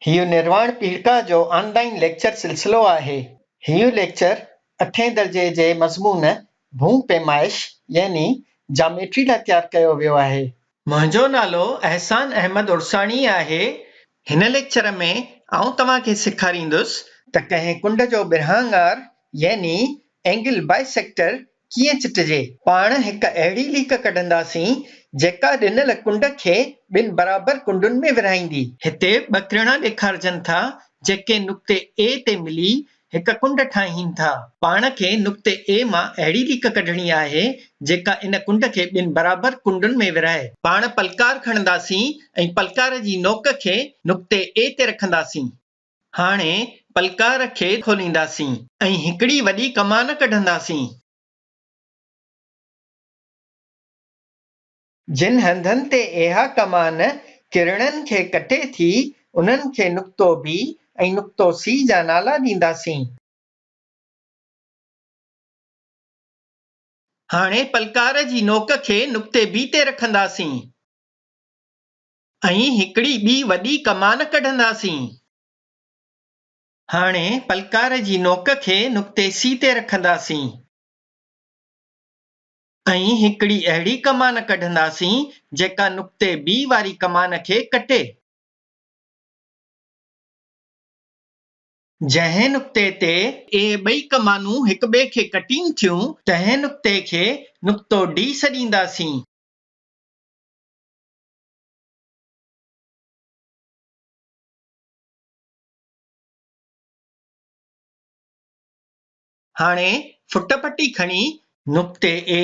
हीउ निर्वाण पीड़िका जो ऑनलाइन लेक्चर सिलसिलो आहे। हीउ लेक्चर 8हें दर्जे जे मज़मून भूम पैमाइश यानी जामेट्री लाइ तयारु कयो वियो आहे। मुंहिंजो नालो अहसान अहमद उर्साणी आहे। हिन लेक्चर में आउं तव्हांखे सेखारींदुसि त कंहिं कुंड जो बिरहांगार यानी एंगल बाइसेक्टर कीअं चिटिजे। पाण हिकु अहिड़ी लीक कढंदासीं जेका ॾिनल कुंड खे ॿिनि बराबर कुंडुनि में विरहाईंदी। हिते ॿ किरणा ॾेखारजनि था जेके नुक़्ते ए ते मिली हिकु कुंड ठाहीनि था। पाण खे नुक़्ते ए मां अहिड़ी लीक कढणी आहे जेका इन कुंड खे ॿिनि बराबर कुंडुनि में विरहाए। पाण पलकार खणंदासीं ऐं पलकार जी नोक खे नुक़्ते ए ते रखंदासीं। हाणे पलकार खे खोलींदासीं ऐं हिकिड़ी वॾी कमान कढंदासीं। जिन हंधनि ते इहा कमान किरणनि खे कटे थी उन्हनि खे नुक़्तो बी ऐं नुक़्तो सी जा नाला ॾींदासीं। हाणे पलकार जी नोक खे नुक़्ते बी ते रखंदासीं ऐं हिकिड़ी ॿी वॾी कमान कढंदासीं। हाणे पलकार जी नोक खे नुक़्ते सी ते रखंदासीं ऐं हिकिड़ी अहिड़ी कमान कढंदासीं जेका नुक़्ते बी वारी कमान खे कटे। जंहिं नुक़्ते ते ए ॿई कमानूं हिक ॿिए खे कटीनि थियूं तंहिं नुक़्ते खे नुक़्तो डी सॾींदासीं। हाणे फुट पटी खणी नुक़्ते ए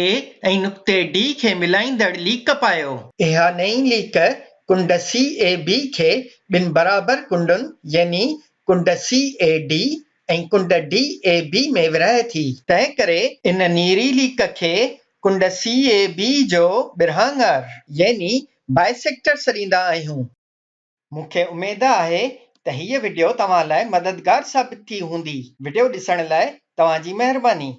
ऐं नुक़्ते डी खे मिलाईंदड़ लीक पायो। इहा नई लीक कुंड सी ए बी खे ॿिनि बराबर कुंडुनि यानी कुंड सी ए डी ऐं कुंड डी ए बी में विरहाए थी। तंहिं करे इन नीरी लीक खे कुंड सी ए बी जो बिरहांगार यानी बाइसेक्टर सॾींदा आहियूं। मूंखे उमेद आहे त हीअ वीडियो तव्हां लाइ मददगार साबित थी हूंदी। वीडियो ॾिसण लाइ तव्हांजी महिरबानी।